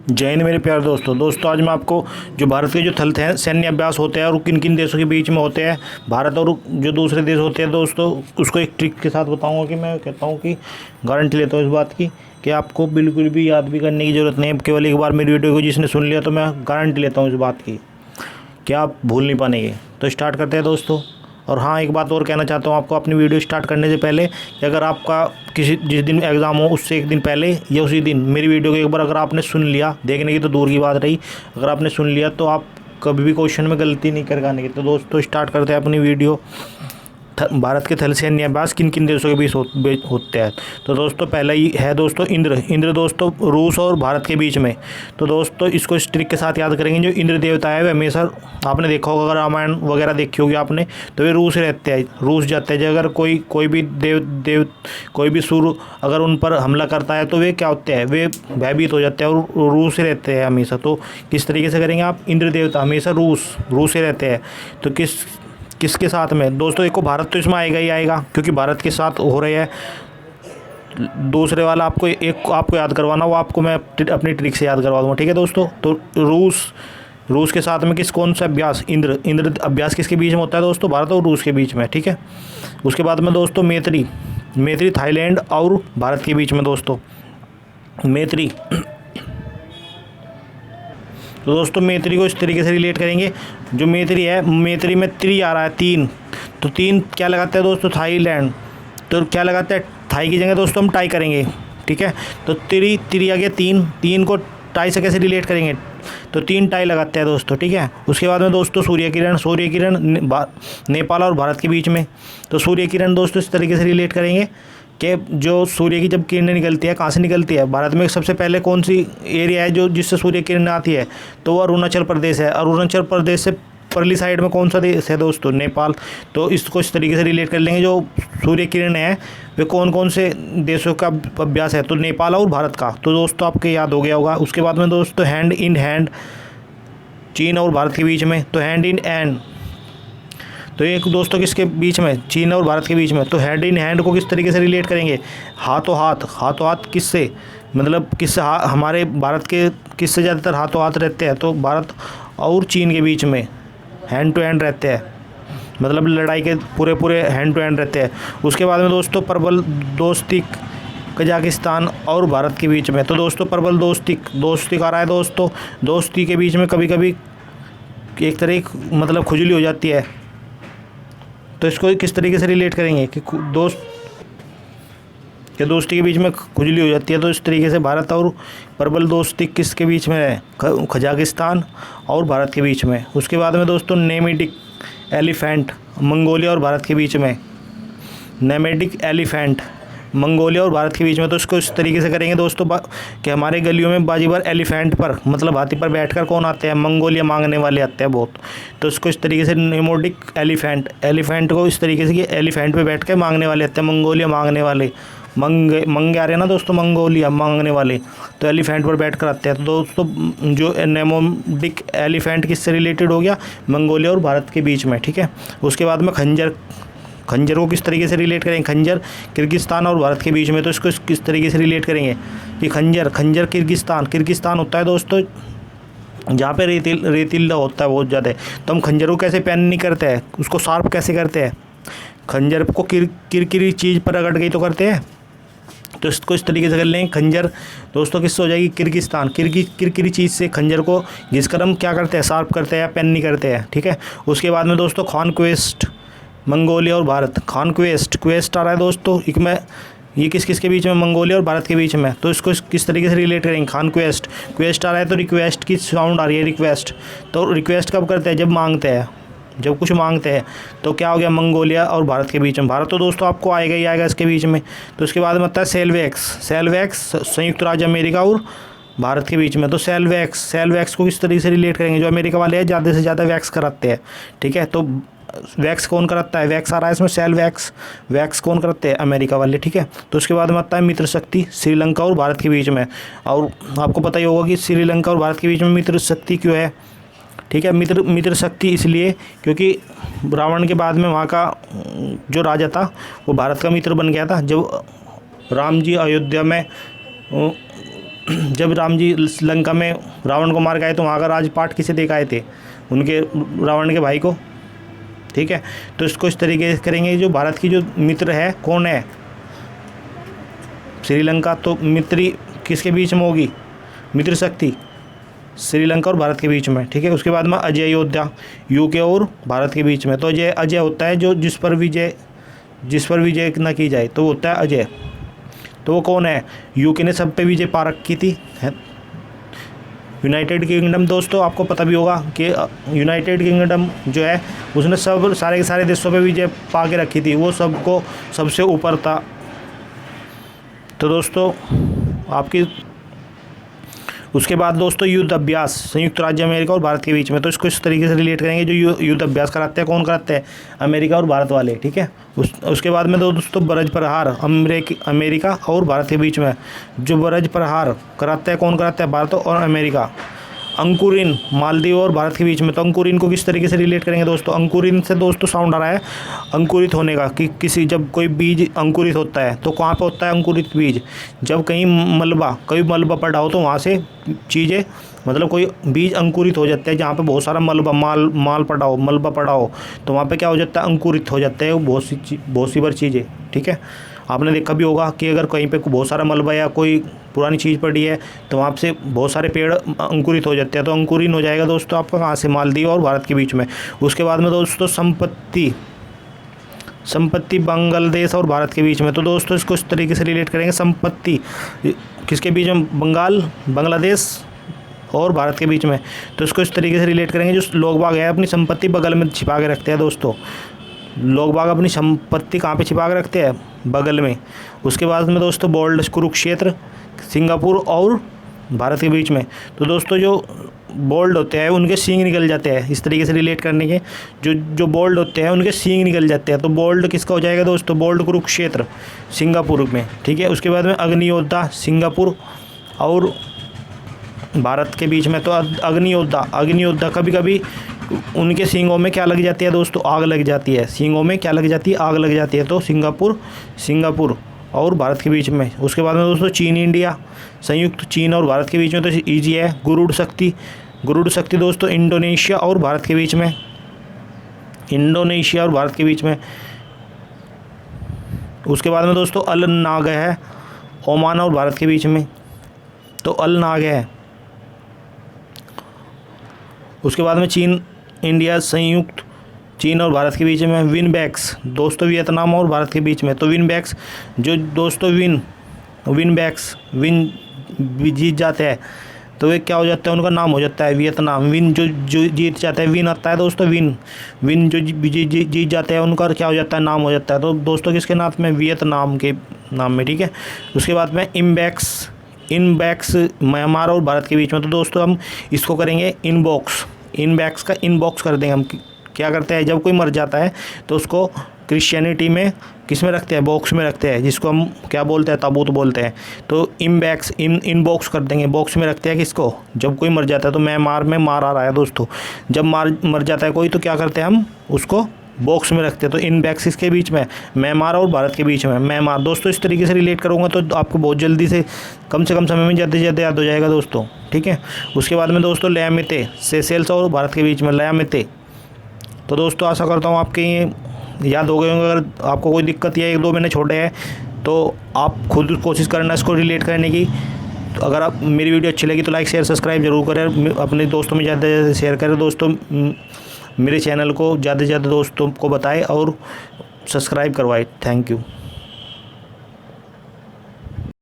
जय हिंद मेरे प्यारे दोस्तों आज मैं आपको जो भारत के जो थल सैन्य अभ्यास होते हैं और किन किन देशों के बीच में होते हैं, भारत और जो दूसरे देश होते हैं दोस्तों, उसको एक ट्रिक के साथ बताऊंगा कि मैं कहता हूं कि गारंटी लेता हूं इस बात की कि आपको बिल्कुल भी याद भी करने की ज़रूरत नहीं है। केवल एक बार मेरी वीडियो को जिसने सुन लिया तो मैं गारंटी लेता हूँ इस बात की कि आप भूल नहीं पाएंगे। तो स्टार्ट करते हैं दोस्तों। और हाँ, एक बात और कहना चाहता हूँ आपको अपनी वीडियो स्टार्ट करने से पहले कि अगर आपका जिस दिन एग्ज़ाम हो उससे एक दिन पहले या उसी दिन मेरी वीडियो को एक बार अगर आपने सुन लिया, देखने की तो दूर की बात रही, अगर आपने सुन लिया तो आप कभी भी क्वेश्चन में गलती नहीं कर पाएंगे। तो दोस्तों स्टार्ट करते हैं अपनी वीडियो। भारत के थल सैन्य अभ्यास किन किन देशों के बीच होते हैं। तो दोस्तों पहला ही है दोस्तों इंद्र दोस्तों रूस और भारत के बीच में। तो दोस्तों इसको इस ट्रिक के साथ याद करेंगे। जो इंद्र देवता है वे हमेशा आपने देखा होगा, अगर रामायण वगैरह देखी होगी आपने, तो वे रूस रहते हैं, रूस जाते हैं। अगर कोई भी कोई भी सूर अगर उन पर हमला करता है तो वे क्या होते हैं, वे भयभीत हो जाते हैं और रूस से रहते हैं हमेशा। तो किस तरीके से करेंगे आप, इंद्र देवता हमेशा रूस से रहते हैं। तो किसके साथ में दोस्तों, देखो भारत तो इसमें आएगा ही आएगा क्योंकि भारत के साथ हो रहे हैं। दूसरे वाला आपको याद करवाना, वो आपको मैं अपनी ट्रिक से याद करवा दूँगा, ठीक है दोस्तों। तो रूस के साथ में कौन सा अभ्यास, इंद्र अभ्यास किसके बीच में होता है दोस्तों, भारत और रूस के बीच में, ठीक है। उसके बाद में दोस्तों मैत्री थाईलैंड और भारत के बीच में दोस्तों मैत्री। तो दोस्तों मैत्री को इस तरीके से रिलेट करेंगे। जो मैत्री है, मैत्री में त्री आ रहा है, तीन, तो तीन क्या लगाते हैं दोस्तों, थाईलैंड। तो क्या लगाते हैं, थाई की जगह दोस्तों हम टाई करेंगे, ठीक है। तो त्री आ गया, तीन को टाई से कैसे रिलेट करेंगे, तो तीन टाई लगाते हैं दोस्तों, ठीक है। उसके बाद में दोस्तों सूर्य किरण नेपाल और भारत के बीच में। तो सूर्य किरण दोस्तों इस तरीके से रिलेट करेंगे कि जो सूर्य की जब किरणें निकलती है, कहाँ से निकलती है, भारत में सबसे पहले कौन सी एरिया है जो जिससे सूर्य किरणें आती है, तो वो अरुणाचल प्रदेश है। अरुणाचल प्रदेश से परली साइड में कौन सा देश है दोस्तों, नेपाल। तो इसको इस तरीके से रिलेट कर लेंगे। जो सूर्य किरणें हैं वे कौन कौन से देशों का अभ्यास है, तो नेपाल और भारत का। तो दोस्तों आपके याद हो गया होगा। उसके बाद में दोस्तों हैंड इन हैंड, चीन और भारत के बीच में। तो हैंड इन हैंड तो एक दोस्तों किसके बीच में, चीन और भारत के बीच में। तो हैंड इन हैंड को किस तरीके से रिलेट करेंगे, हाथों हाथ किससे, मतलब किससे, हमारे भारत के किससे ज़्यादातर हाथों हाथ रहते हैं, तो भारत और चीन के बीच में हैंड टू हैंड रहते हैं, मतलब लड़ाई के पूरे हैंड टू हैंड रहते हैं। उसके बाद में दोस्तों प्रबल दोस्ती कजाकिस्तान और भारत के बीच में। तो दोस्तों प्रबल दोस्ती आ रहा है दोस्तों, दोस्ती के बीच में कभी कभी एक तरह मतलब खुजली हो जाती है। तो इसको किस तरीके से रिलेट करेंगे कि दोस्ती के बीच में खुजली हो जाती है। तो इस तरीके से भारत और प्रबल दोस्ती किसके बीच में है, कजाकिस्तान और भारत के बीच में। उसके बाद में दोस्तों नेमेटिक एलिफेंट, मंगोलिया और भारत के बीच में। नेमेटिक एलिफेंट मंगोलिया और भारत के बीच में। तो इसको इस तरीके से करेंगे दोस्तों कि हमारे गलियों में बाजीगर एलिफेंट पर, मतलब हाथी पर बैठकर कौन आते हैं, मंगोलिया मांगने वाले आते हैं बहुत। तो इसको इस तरीके से नेमोटिक एलिफेंट को इस तरीके से कि एलिफेंट पे बैठ कर मांगने वाले आते हैं, मंगोलिया मांगने वाले, मंगे आ रहे हैं ना दोस्तों, मंगोलिया मांगने वाले, तो एलिफेंट पर बैठ कर आते हैं। तो दोस्तों जो नेमोटिक एलिफेंट किससे रिलेटेड हो गया, मंगोलिया और भारत के बीच में, ठीक है। उसके बाद में खंजर को किस तरीके से रिलेट करेंगे, खंजर किर्गिस्तान और भारत के बीच में। तो इसको किस तरीके से रिलेट करेंगे कि खंजर किर्गिस्तान होता है दोस्तों जहाँ पे रेतीला होता है बहुत ज़्यादा। तो हम खंजर को कैसे पैन नहीं करते हैं, उसको शार्प कैसे करते हैं, खंजर को किरकिरी चीज़ पर रगड़ गई तो करते हैं। तो इसको इस तरीके से कर लेंगे। खंजर दोस्तों किससे हो जाएगी, किर्गिस्तान, किरकिरी चीज़ से खंजर को घिसकर हम क्या करते हैं, शार्प करते हैं या पैन नहीं करते हैं, ठीक है। उसके बाद में दोस्तों कॉन्क्वेस्ट, मंगोलिया और भारत, क्वेस्ट आ रहा है दोस्तों, ये किस के बीच में, मंगोलिया और भारत के बीच में। तो इसको किस तरीके से रिलेट करेंगे, क्वेस्ट आ रहा है तो रिक्वेस्ट की साउंड आ रही है, रिक्वेस्ट। तो रिक्वेस्ट कब करते हैं, जब कुछ मांगते हैं। तो क्या हो गया, मंगोलिया और भारत के बीच में। भारत तो दोस्तों आपको आएगा ही आएगा इसके बीच में। तो उसके बाद में आता है सेलवैक्स संयुक्त राज्य अमेरिका और भारत के बीच में। तो सेलवैक्स को किस तरीके से रिलेट करेंगे, जो अमेरिका वाले हैं ज़्यादा से ज़्यादा वैक्स कराते हैं, ठीक है। तो वैक्स कौन कराता है, वैक्स आ रहा है इसमें, वैक्स कौन कराते हैं, अमेरिका वाले, ठीक है। तो उसके बाद में आता है मित्र शक्ति, श्रीलंका और भारत के बीच में। और आपको पता ही होगा कि श्रीलंका और भारत के बीच में मित्र शक्ति क्यों है, ठीक है। मित्र शक्ति इसलिए क्योंकि रावण के बाद में वहाँ का जो राजा था वो भारत का मित्र बन गया था। जब राम जी अयोध्या में जब राम जी लंका में रावण को मार के आए तो वहाँ का राजपाट किसे दे के आए थे? उनके रावण के भाई को। ठीक है, तो इसको इस तरीके से करेंगे। जो भारत की जो मित्र है कौन है? श्रीलंका। तो मित्री किसके बीच में होगी? मित्र शक्ति श्रीलंका और भारत के बीच में। ठीक है, उसके बाद में अजय योद्धा यूके और भारत के बीच में। तो अजय होता है जो जिस पर विजय न की जाए तो होता है अजय। तो वो कौन है? यूके ने सब पे विजय पा रखी थी। यूनाइटेड किंगडम दोस्तों आपको पता भी होगा कि यूनाइटेड किंगडम जो है उसने सारे के सारे देशों पे विजय पा के रखी थी, वो सबको सबसे ऊपर था। तो दोस्तों आपकी उसके बाद दोस्तों युद्ध अभ्यास संयुक्त राज्य अमेरिका और भारत के बीच में। तो इसको इस तरीके से रिलेट करेंगे। जो युद्ध अभ्यास कराते हैं कौन कराते हैं? अमेरिका और भारत वाले। ठीक है, उसके बाद में दोस्तों ब्रज प्रहार अमेरिका और भारत के बीच में। जो ब्रज प्रहार कराते हैं कौन कराते हैं? भारत और अमेरिका। अंकुरिन मालदीव और भारत के बीच में। तो अंकुरिन को किस तरीके से रिलेट करेंगे दोस्तों? अंकुरिन से दोस्तों साउंड आ रहा है अंकुरित होने का, कि किसी जब कोई बीज अंकुरित होता है तो कहाँ पे होता है अंकुरित बीज? जब कहीं मलबा पड़ा हो तो वहाँ से चीज़ें मतलब कोई बीज अंकुरित हो जाता है। जहाँ पे बहुत सारा मलबा पड़ा हो तो वहाँ पे क्या हो जाता है? अंकुरित हो जाता है बहुत सी बार चीज़ें। ठीक है, आपने देखा भी होगा कि अगर कहीं पे बहुत सारा मलबा या कोई पुरानी चीज़ पड़ी है तो वहाँ से बहुत सारे पेड़ अंकुरित हो जाते हैं। तो अंकुरित हो जाएगा दोस्तों आपका कहाँ से? मालदीव और भारत के बीच में। उसके बाद में दोस्तों संपत्ति बांग्लादेश और भारत के बीच में। तो दोस्तों इसको इस तरीके से रिलेट करेंगे। संपत्ति किसके बीच में? बांग्लादेश और भारत के बीच में। तो इसको इस तरीके से रिलेट करेंगे। जो लोग बाग है अपनी संपत्ति बगल में छिपा के रखते हैं दोस्तों। लोग बाग अपनी संपत्ति कहाँ पे छिपा के रखते हैं? बगल में। उसके बाद में दोस्तों बोल्ड कुरुक्षेत्र सिंगापुर और भारत के बीच में। तो दोस्तों जो बोल्ड होते हैं उनके सींग निकल जाते हैं। इस तरीके से रिलेट करने के जो बोल्ड होते हैं उनके सींग निकल जाते हैं। तो बोल्ड किसका हो जाएगा दोस्तों? बोल्ड कुरुक्षेत्र सिंगापुर में। ठीक है, उसके बाद में अग्नि योद्धा सिंगापुर और भारत के बीच में। तो अग्नि योद्धा कभी कभी उनके सींगों में क्या लग जाती है दोस्तों? आग लग जाती है। सींगों में क्या लग जाती है? आग लग जाती है। तो सिंगापुर और भारत के बीच में। उसके बाद में दोस्तों चीन इंडिया संयुक्त चीन और भारत के बीच में। तो ईजी है। गरुड़ शक्ति दोस्तों इंडोनेशिया और भारत के बीच में। उसके बाद में दोस्तों अल नाग है ओमान और भारत के बीच में। तो अल नाग है। उसके बाद में चीन इंडिया संयुक्त चीन और भारत के बीच में। विनबैक्स दोस्तों वियतनाम और भारत के बीच में। तो विनबैक्स जो दोस्तों विन जीत जाते हैं तो वे क्या हो जाता है? उनका नाम हो जाता है वियतनाम। विन जो जीत जाता है, विन आता है दोस्तों। विन जो जीत जाते हैं उनका क्या हो जाता है? नाम हो जाता है। तो दोस्तों किसके नाम में? वियतनाम के नाम में। ठीक है, उसके बाद में इनबैक्स म्यांमार और भारत के बीच में। तो दोस्तों हम इसको करेंगे इनबैक्स का इनबॉक्स कर देंगे। हम क्या करते हैं? जब कोई मर जाता है तो उसको क्रिश्चियनिटी में किस में रखते हैं? बॉक्स में रखते हैं, जिसको हम क्या बोलते हैं? ताबूत बोलते हैं। तो इनबॉक्स कर देंगे। बॉक्स में रखते हैं किसको? जब कोई मर जाता है। तो म्यांमार में मार आ रहा है दोस्तों। जब मर जाता है कोई तो क्या करते हैं? हम उसको बॉक्स में रखते हैं। तो इनबैक्स इसके बीच में म्यांमार और भारत के बीच में। म्यांमार दोस्तों इस तरीके से रिलेट करूँगा तो आपको बहुत जल्दी से कम समय में ज़्यादा से ज़्यादा याद हो जाएगा दोस्तों। ठीक है, उसके बाद में दोस्तों लयामिते सेशेल्स और भारत के बीच में। लयामिते तो दोस्तों आशा करता हूँ आपके ये याद हो गए होंगे। अगर आपको कोई दिक्कत या 1-2 महीने छोटे हैं तो आप खुद कोशिश करना इसको रिलेट करने की। तो अगर आप मेरी वीडियो अच्छी लगी तो लाइक शेयर सब्सक्राइब जरूर करें। अपने दोस्तों में ज़्यादा से ज़्यादा शेयर करें दोस्तों। मेरे चैनल को ज़्यादा से ज़्यादा दोस्तों को बताएं और सब्सक्राइब करवाएं। Thank you.